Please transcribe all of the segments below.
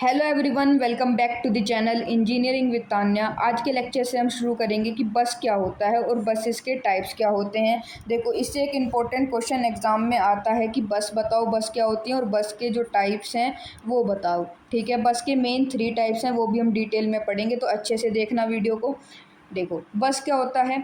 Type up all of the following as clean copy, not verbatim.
Hello everyone, welcome back to the channel engineering with Tanya. आज के lecture से हम शुरू करेंगे कि बस क्या होता है और बसेस के टाइप्स क्या होते हैं। देखो, इससे एक इम्पोर्टेंट क्वेश्चन एग्जाम में आता है कि बस बताओ, बस क्या होती है और बस के जो टाइप्स हैं वो बताओ। ठीक है, बस के मेन 3 टाइप्स हैं, वो भी हम डिटेल में पढ़ेंगे, तो अच्छे से देखना वीडियो को। देखो, बस क्या होता है।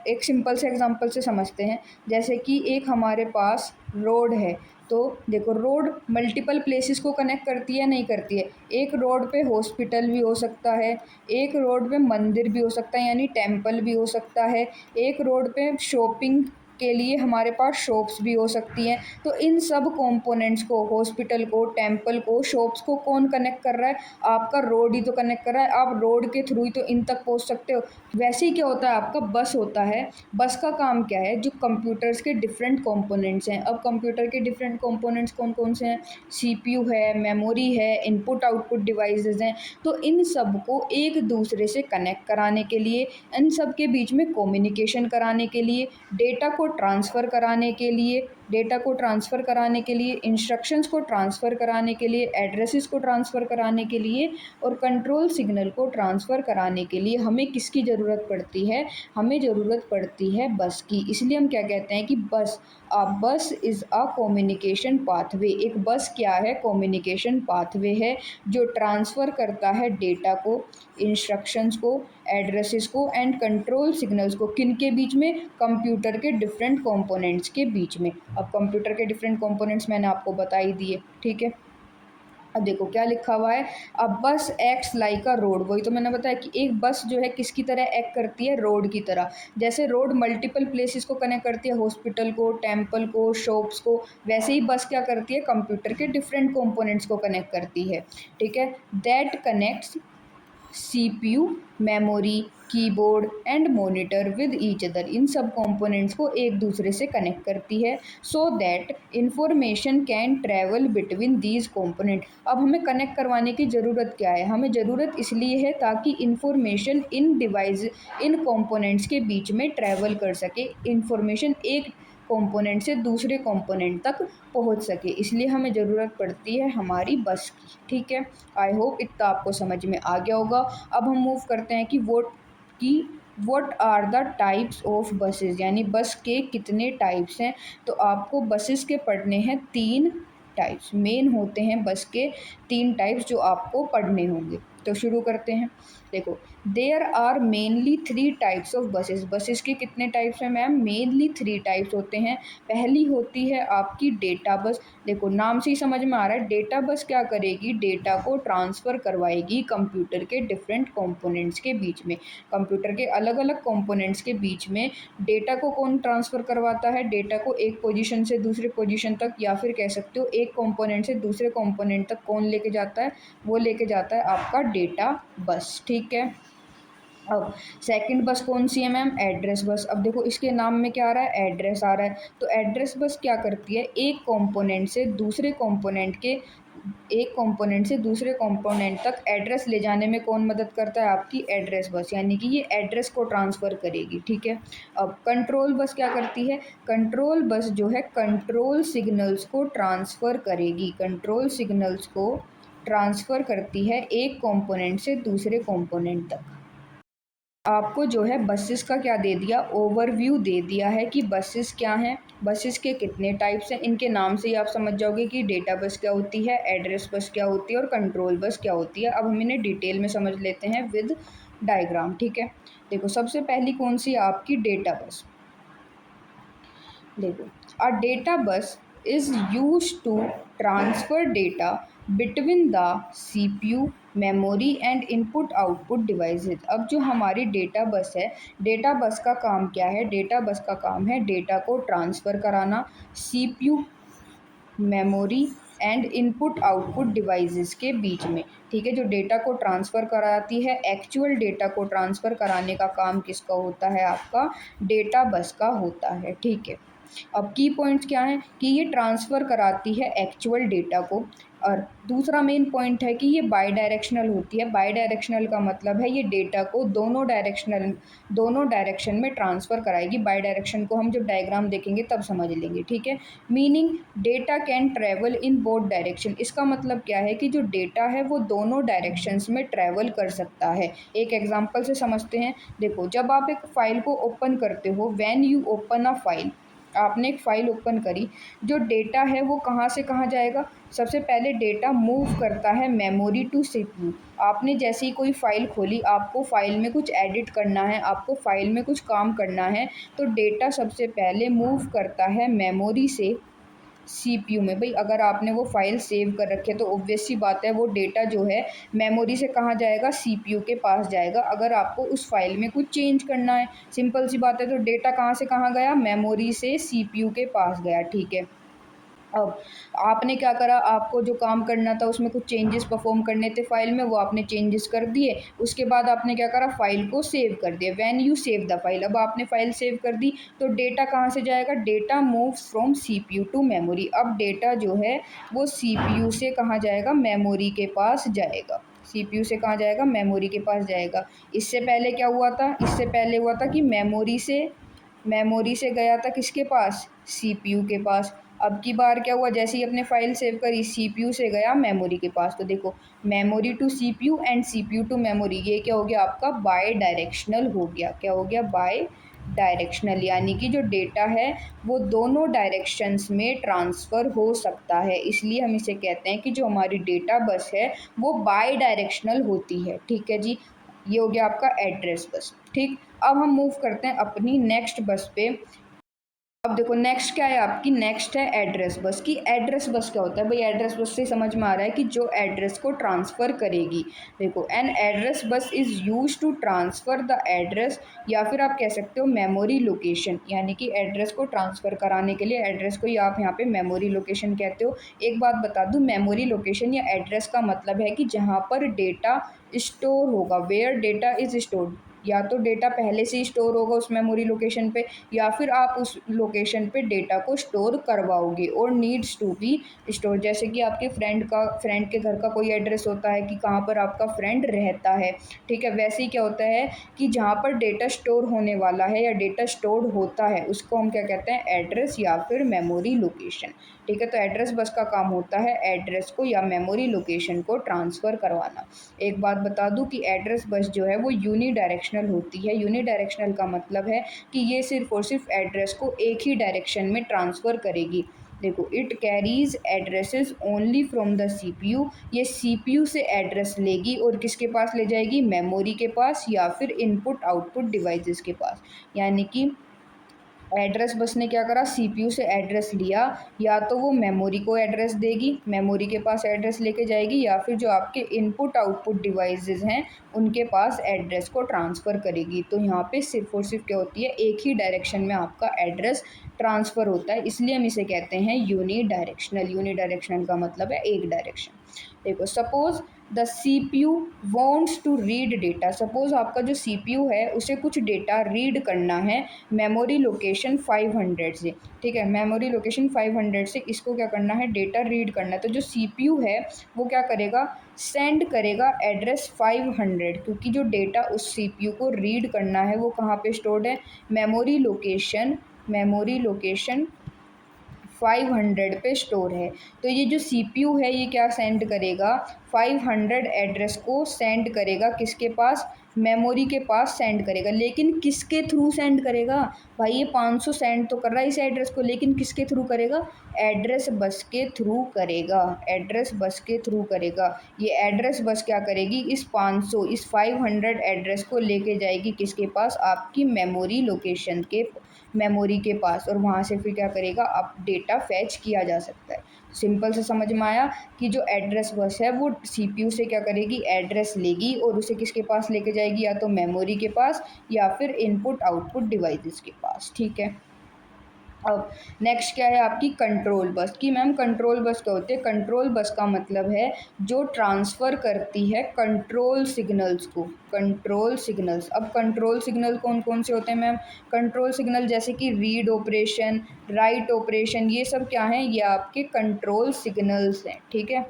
एक सिंपल से एग्जांपल से समझते हैं। जैसे कि एक हमारे पास रोड है, तो देखो, रोड मल्टीपल प्लेसेस को कनेक्ट करती है, नहीं करती है। एक रोड पे हॉस्पिटल भी हो सकता है, एक रोड पे मंदिर भी हो सकता है यानी टेंपल भी हो सकता है, एक रोड पे शॉपिंग के लिए हमारे पास शॉप्स भी हो सकती हैं। तो इन सब कंपोनेंट्स को, हॉस्पिटल को, टेंपल को, शॉप्स को कौन कनेक्ट कर रहा है? आपका रोड ही तो कनेक्ट कर रहा है। आप रोड के थ्रू ही तो इन तक पहुंच सकते हो। वैसे ही क्या होता है, आपका बस होता है। बस का काम क्या है? जो कंप्यूटर्स के डिफरेंट कंपोनेंट्स हैं। अब कंप्यूटर के डिफरेंट कंपोनेंट्स कौन कौन से हैं? सीपीयू है, मेमोरी है, इनपुट आउटपुट डिवाइसेस हैं। तो इन सब को एक दूसरे से कनेक्ट कराने के लिए, इन सब के बीच में कम्युनिकेशन कराने के लिए, डेटा को ट्रांसफ़र कराने के लिए, इंस्ट्रक्शंस को ट्रांसफ़र कराने के लिए, एड्रेसेस को ट्रांसफ़र कराने के लिए और कंट्रोल सिग्नल को ट्रांसफ़र कराने के लिए हमें किसकी ज़रूरत पड़ती है? हमें ज़रूरत पड़ती है बस की। इसलिए हम क्या कहते हैं कि बस इज़ अ कम्युनिकेशन पाथवे। एक बस क्या है? कम्युनिकेशन पाथवे है, जो ट्रांसफ़र करता है डेटा को, इंस्ट्रक्शंस को, एड्रेसेस को एंड कंट्रोल सिग्नल्स को। किन के बीच में? कंप्यूटर के डिफरेंट कंपोनेंट्स के बीच में। अब कंप्यूटर के डिफरेंट कंपोनेंट्स मैंने आपको बता ही दिए। ठीक है, अब देखो क्या लिखा हुआ है। अब बस एक्ट्स लाइक अ रोड। वही तो मैंने बताया कि एक बस जो है किसकी तरह एक्ट करती है? रोड की तरह। जैसे रोड मल्टीपल प्लेसेस को कनेक्ट करती है, हॉस्पिटल को, टेंपल को, शॉप्स को, वैसे ही बस क्या करती है? कंप्यूटर के डिफरेंट कंपोनेंट्स को कनेक्ट करती है। ठीक है, that connects CPU, memory, keyboard and monitor with each other. इन सब कंपोनेंट्स को एक दूसरे से कनेक्ट करती है, so that information can travel between these component. अब हमें कनेक्ट करवाने की ज़रूरत क्या है? हमें ज़रूरत इसलिए है ताकि इंफॉर्मेशन इन कंपोनेंट्स के बीच में ट्रैवल कर सके, इंफॉर्मेशन एक कंपोनेंट से दूसरे कंपोनेंट तक पहुंच सके। इसलिए हमें ज़रूरत पड़ती है हमारी बस की। ठीक है, आई होप इतना आपको समझ में आ गया होगा। अब हम मूव करते हैं कि what are the types of buses, यानी बस के कितने टाइप्स हैं। तो आपको बसेस के पढ़ने हैं 3 टाइप्स। मेन होते हैं बस के 3 टाइप्स जो आपको पढ़ने होंगे। तो शुरू करते हैं। देखो, there are mainly 3 types of buses. Buses के कितने टाइप्स हैं मैम? मेनली 3 टाइप्स होते हैं। पहली होती है आपकी डेटा बस। देखो, नाम से ही समझ में आ रहा है, डेटा बस क्या करेगी? डेटा को ट्रांसफ़र करवाएगी कंप्यूटर के डिफरेंट कंपोनेंट्स के बीच में। कंप्यूटर के अलग अलग कंपोनेंट्स के बीच में डेटा को कौन ट्रांसफ़र करवाता है? डेटा को एक पोजीशन से दूसरे पोजीशन तक, या फिर कह सकते हो एक कंपोनेंट से दूसरे कंपोनेंट तक कौन लेके जाता है? वो लेके जाता है आपका डेटा बस। ठीक है, अब सेकंड बस कौन सी है मैम? Address bus. अब देखो, इसके नाम में क्या आ रहा है? एड्रेस आ रहा है। तो एड्रेस बस क्या करती है? एक कंपोनेंट से दूसरे कंपोनेंट तक एड्रेस ले जाने में कौन मदद करता है? आपकी एड्रेस बस, यानी कि ये एड्रेस को ट्रांसफ़र करेगी। ठीक है, अब कंट्रोल बस क्या करती है? कंट्रोल बस जो है कंट्रोल सिग्नल्स को ट्रांसफ़र करेगी। कंट्रोल सिग्नल्स को ट्रांसफ़र करती है एक कंपोनेंट से दूसरे कंपोनेंट तक। आपको जो है बसेस का क्या दे दिया? ओवरव्यू दे दिया है कि बसेस क्या हैं, बसेस के कितने टाइप्स हैं। इनके नाम से ही आप समझ जाओगे कि डेटा बस क्या होती है, एड्रेस बस क्या होती है और कंट्रोल बस क्या होती है। अब हम इन्हें डिटेल में समझ लेते हैं विद डायग्राम। ठीक है, देखो, सबसे पहली कौन सी है? आपकी डेटा बस। देखो, a data bus is use to transfer data between the CPU, memory and input output devices. अब जो हमारी डेटा बस है, डेटा बस का काम क्या है? डेटा बस का काम है डेटा को ट्रांसफ़र कराना CPU, memory and input output devices के बीच में। ठीक है, जो डेटा को ट्रांसफ़र कराती है, एक्चुअल डेटा को ट्रांसफ़र कराने का काम किसका होता है? आपका डेटा बस का होता है। ठीक है, अब की पॉइंट्स क्या हैं कि ये ट्रांसफ़र कराती है एक्चुअल डेटा को, और दूसरा मेन पॉइंट है कि ये बाई डायरेक्शनल होती है। बाई डायरेक्शनल का मतलब है ये डेटा को दोनों डायरेक्शन में ट्रांसफ़र कराएगी। बाई डायरेक्शन को हम जब डायग्राम देखेंगे तब समझ लेंगे, ठीक है। Meaning data can travel in both direction. इसका मतलब क्या है कि जो डेटा है वो दोनों डायरेक्शंस में ट्रैवल कर सकता है। एक एग्जांपल से समझते हैं। देखो, जब आप एक फ़ाइल को ओपन करते हो, when you open a file, आपने एक फ़ाइल ओपन करी, जो डेटा है वो कहाँ से कहाँ जाएगा? सबसे पहले डेटा मूव करता है मेमोरी टू सीपीयू। आपने जैसे ही कोई फ़ाइल खोली, आपको फ़ाइल में कुछ एडिट करना है, आपको फ़ाइल में कुछ काम करना है, तो डेटा सबसे पहले मूव करता है मेमोरी से सीपीयू में। भाई अगर आपने वो फ़ाइल सेव कर रखी है तो ऑब्वियस सी बात है वो डेटा जो है मेमोरी से कहाँ जाएगा? सीपीयू के पास जाएगा। अगर आपको उस फ़ाइल में कुछ चेंज करना है, सिंपल सी बात है, तो डेटा कहाँ से कहाँ गया? मेमोरी से सीपीयू के पास गया, ठीक है। अब आपने क्या करा, आपको जो काम करना था उसमें कुछ चेंजेस परफॉर्म करने थे फाइल में, वो आपने चेंजेस कर दिए। उसके बाद आपने क्या करा, फाइल को सेव कर दिया। When you save the file, अब आपने फाइल सेव कर दी तो डेटा कहाँ से जाएगा? Data moves from CPU to memory. अब डेटा जो है वो सीपीयू से कहाँ जाएगा? मेमोरी के पास जाएगा। सीपीयू से कहाँ जाएगा? मेमोरी के पास जाएगा। इससे पहले क्या हुआ था? इससे पहले हुआ था कि मेमोरी से गया था किसके पास? सीपीयू के पास। अब की बार क्या हुआ, जैसे ही अपने फाइल सेव करी, सीपीयू से गया मेमोरी के पास। तो देखो, memory to CPU and CPU to memory, ये क्या हो गया आपका? बाय डायरेक्शनल हो गया। क्या हो गया? बाय डायरेक्शनल, यानी कि जो डेटा है वो दोनों डायरेक्शंस में ट्रांसफ़र हो सकता है। इसलिए हम इसे कहते हैं कि जो हमारी डेटा बस है वो बाय डायरेक्शनल होती है, ठीक है जी। ये हो गया आपका एड्रेस बस, ठीक। अब हम मूव करते हैं अपनी नेक्स्ट बस पे। अब देखो नेक्स्ट क्या है आपकी? नेक्स्ट है एड्रेस बस की। एड्रेस बस क्या होता है भाई? एड्रेस बस से समझ में आ रहा है कि जो एड्रेस को ट्रांसफ़र करेगी। देखो, an address bus is use to transfer the address, या फिर आप कह सकते हो मेमोरी लोकेशन, यानी कि एड्रेस को ट्रांसफ़र कराने के लिए एड्रेस को ही आप यहाँ पे मेमोरी लोकेशन कहते हो। एक बात बता दूँ, मेमोरी लोकेशन या एड्रेस का मतलब है कि जहाँ पर डेटा स्टोर होगा, वेयर डेटा इज़ स्टोर्ड। या तो डेटा पहले से ही स्टोर होगा उस मेमोरी लोकेशन पे, या फिर आप उस लोकेशन पे डेटा को स्टोर करवाओगे। और नीड्स टू बी स्टोर, जैसे कि आपके फ्रेंड के घर का कोई एड्रेस होता है कि कहाँ पर आपका फ्रेंड रहता है, ठीक है। वैसे ही क्या होता है कि जहाँ पर डेटा स्टोर होने वाला है या डेटा स्टोर्ड होता है उसको हम क्या कहते हैं? एड्रेस या फिर मेमोरी लोकेशन, ठीक है। तो एड्रेस बस का काम होता है एड्रेस को या मेमोरी लोकेशन को ट्रांसफ़र करवाना। एक बात बता दूं कि एड्रेस बस जो है वो यूनी डायरेक्शनल होती है। यूनी डायरेक्शनल का मतलब है कि ये सिर्फ और सिर्फ एड्रेस को एक ही डायरेक्शन में ट्रांसफ़र करेगी। देखो, it carries addresses only from the CPU. ये सीपीयू से एड्रेस लेगी और किसके पास ले जाएगी? मेमोरी के पास या फिर इनपुट आउटपुट डिवाइसेस के पास। यानी कि एड्रेस बस ने क्या करा? सीपीयू से एड्रेस लिया, या तो वो मेमोरी को एड्रेस देगी, मेमोरी के पास एड्रेस लेके जाएगी, या फिर जो आपके इनपुट आउटपुट डिवाइसेस हैं उनके पास एड्रेस को ट्रांसफ़र करेगी। तो यहाँ पे सिर्फ और सिर्फ क्या होती है? एक ही डायरेक्शन में आपका एड्रेस ट्रांसफ़र होता है, इसलिए हम इसे कहते हैं यूनी डायरेक्शनल। यूनी डायरेक्शनल का मतलब है एक डायरेक्शन। देखो, suppose the CPU wants to read data. Suppose आपका जो सीपीयू है उसे कुछ डेटा रीड करना है मेमोरी लोकेशन 500 से, ठीक है। मेमोरी लोकेशन 500 से इसको क्या करना है? डेटा रीड करना है। तो जो सीपीयू है वो क्या करेगा? सेंड करेगा एड्रेस 500, क्योंकि जो डेटा उस सीपीयू को रीड करना है वो कहाँ पे स्टोर्ड है? मेमोरी लोकेशन 500 पे स्टोर है। तो ये जो सीपीयू है ये क्या सेंड करेगा? 500 एड्रेस को सेंड करेगा किसके पास? मेमोरी के पास सेंड करेगा। लेकिन किसके थ्रू सेंड करेगा? भाई ये 500 सेंड तो कर रहा है इस एड्रेस को, लेकिन किसके थ्रू करेगा? एड्रेस बस के थ्रू करेगा। एड्रेस बस के थ्रू करेगा। ये एड्रेस बस क्या करेगी? इस 500 एड्रेस को लेके जाएगी किसके पास? आपकी मेमोरी के पास, और वहाँ से फिर क्या करेगा? अब डेटा फैच किया जा सकता है। सिंपल से समझ में आया कि जो एड्रेस बस है वो सीपीयू से क्या करेगी? एड्रेस लेगी और उसे किसके पास लेके जाएगी? या तो मेमोरी के पास या फिर इनपुट आउटपुट डिवाइसेस के पास, ठीक है। अब नेक्स्ट क्या है आपकी? कंट्रोल बस की। मैम कंट्रोल बस क्या होती है? कंट्रोल बस का मतलब है जो ट्रांसफ़र करती है कंट्रोल सिग्नल्स को। कंट्रोल सिग्नल्स, अब कंट्रोल सिग्नल कौन कौन से होते हैं मैम? कंट्रोल सिग्नल जैसे कि रीड ऑपरेशन, राइट ऑपरेशन, ये सब क्या हैं? ये आपके कंट्रोल सिग्नल्स हैं, ठीक है।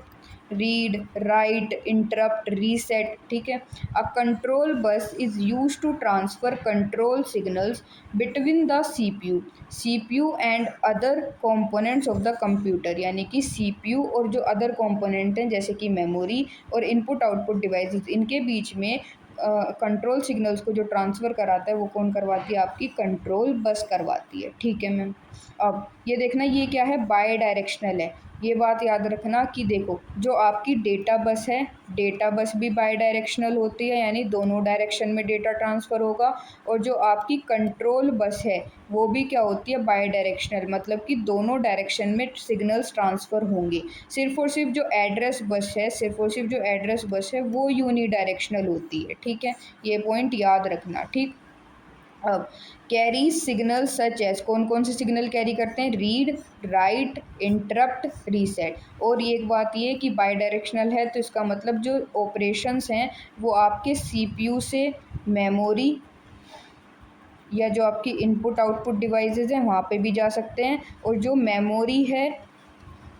रीड, राइट, इंटरप्ट, रीसेट, ठीक है। A control bus is used to transfer control signals between the CPU and other components of the computer, यानी कि सीपीयू और जो अदर कंपोनेंट हैं जैसे कि मेमोरी और इनपुट आउटपुट डिवाइसेस, इनके बीच में कंट्रोल सिग्नल्स को जो ट्रांसफ़र कराता है वो कौन करवाती है? आपकी कंट्रोल बस करवाती है, ठीक है मैम। अब ये देखना, ये क्या है? बाय डायरेक्शनल है। ये बात याद रखना कि देखो, जो आपकी डेटा बस है, डेटा बस भी बाय डायरेक्शनल होती है, यानी दोनों डायरेक्शन में डेटा ट्रांसफ़र होगा। और जो आपकी कंट्रोल बस है वो भी क्या होती है? बाय डायरेक्शनल, मतलब कि दोनों डायरेक्शन में सिग्नल्स ट्रांसफ़र होंगे। सिर्फ़ और सिर्फ जो एड्रेस बस है, सिर्फ़ और सिर्फ जो एड्रेस बस है वो यूनिडायरेक्शनल होती है, ठीक है। ये पॉइंट याद रखना, ठीक। अब कैरी सिग्नल सच एज, कौन कौन से सिग्नल कैरी करते हैं? Read, right, interrupt, reset. और ये एक बात ये कि बाई डायरेक्शनल है तो इसका मतलब जो ऑपरेशंस हैं वो आपके सीपीयू से मेमोरी या जो आपकी इनपुट आउटपुट डिवाइसेस हैं वहाँ पे भी जा सकते हैं, और जो मेमोरी है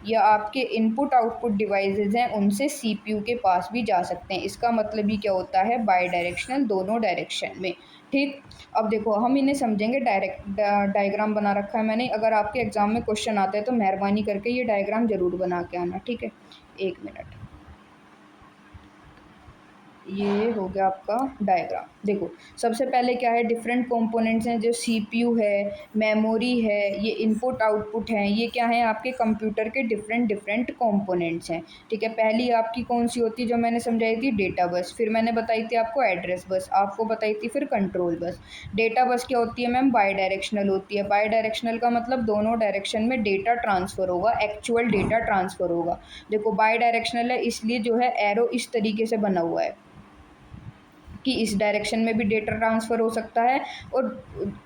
या आपके इनपुट आउटपुट डिवाइसेस हैं उनसे सीपीयू के पास भी जा सकते हैं। इसका मतलब ही क्या होता है? बाई डायरेक्शनल, दोनों डायरेक्शन में, ठीक। अब देखो हम इन्हें समझेंगे, डायग्राम बना रखा है मैंने। अगर आपके एग्ज़ाम में क्वेश्चन आते हैं तो मेहरबानी करके ये डायग्राम ज़रूर बना के आना, ठीक है। 1 मिनट, ये हो गया आपका डायग्राम। देखो सबसे पहले क्या है? डिफरेंट कंपोनेंट्स हैं, जो सीपीयू है, मेमोरी है, ये इनपुट आउटपुट हैं, ये क्या है? आपके कंप्यूटर के डिफरेंट डिफरेंट कंपोनेंट्स हैं, ठीक है। पहली आपकी कौन सी होती है जो मैंने समझाई थी? Data bus. फिर मैंने बताई थी आपको एड्रेस बस, आपको बताई थी फिर कंट्रोल बस। डेटा बस क्या होती है मैम? बाई डायरेक्शनल होती है। बाई डायरेक्शनल का मतलब दोनों डायरेक्शन में डेटा ट्रांसफ़र होगा, एक्चुअल डेटा ट्रांसफ़र होगा। देखो बाई डायरेक्शनल है इसलिए जो है एरो इस तरीके से बना हुआ है कि इस डायरेक्शन में भी डेटा ट्रांसफ़र हो सकता है और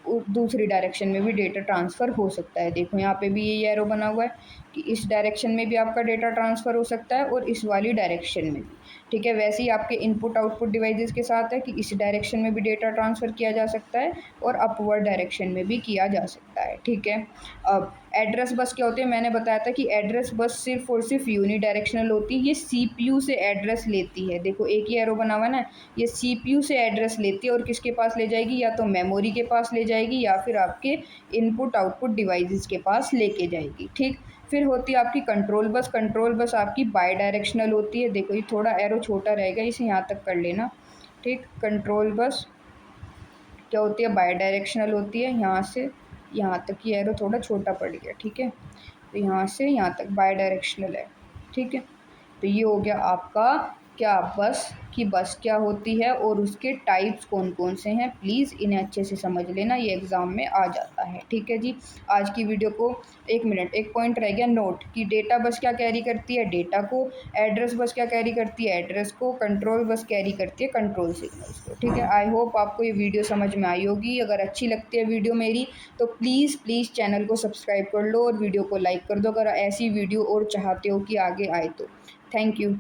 दूसरी डायरेक्शन में भी डेटा ट्रांसफ़र हो सकता है। देखो यहाँ पे भी ये एरो बना हुआ है कि इस डायरेक्शन में भी आपका डेटा ट्रांसफ़र हो सकता है और इस वाली डायरेक्शन में भी, ठीक है। वैसे ही आपके इनपुट आउटपुट डिवाइसेस के साथ है कि इस डायरेक्शन में भी डेटा ट्रांसफ़र किया जा सकता है और अपवर्ड डायरेक्शन में भी किया जा सकता है, ठीक है। अब एड्रेस बस क्या होती है? मैंने बताया था कि एड्रेस बस सिर्फ़ और सिर्फ यूनी डायरेक्शनल होती है। ये सीपीयू से एड्रेस लेती है। देखो एक ही एरो बना हुआ है ना, ये सीपीयू से एड्रेस लेती है और किसके पास ले जाएगी? या तो मेमोरी के पास ले जाएगी या फिर आपके इनपुट आउटपुट डिवाइसेस के पास लेके जाएगी, ठीक। फिर होती है आपकी कंट्रोल बस। कंट्रोल बस आपकी बाई डायरेक्शनल होती है। देखो ये थोड़ा एरो छोटा रहेगा, इसे यहाँ तक कर लेना, ठीक। कंट्रोल बस क्या होती है? बाई डायरेक्शनल होती है। यहाँ से यहाँ तक ये एरो थोड़ा छोटा पड़ गया, ठीक है। तो यहाँ से यहाँ तक बाई डायरेक्शनल है, ठीक है। तो ये हो गया आपका क्या? बस कि बस क्या होती है और उसके टाइप्स कौन कौन से हैं। प्लीज़ इन्हें अच्छे से समझ लेना, ये एग्ज़ाम में आ जाता है, ठीक है जी। आज की वीडियो को 1 मिनट, एक पॉइंट रह गया नोट कि डेटा बस क्या कैरी करती है? डेटा को। एड्रेस बस क्या कैरी करती है? एड्रेस को। कंट्रोल बस कैरी करती है कंट्रोल सिग्नल्स को, ठीक है। आई होप आपको ये वीडियो समझ में आई होगी। अगर अच्छी लगती है वीडियो मेरी तो प्लीज़ प्लीज़ चैनल को सब्सक्राइब कर लो और वीडियो को लाइक कर दो, अगर ऐसी वीडियो और चाहते हो कि आगे आए तो। Thank you.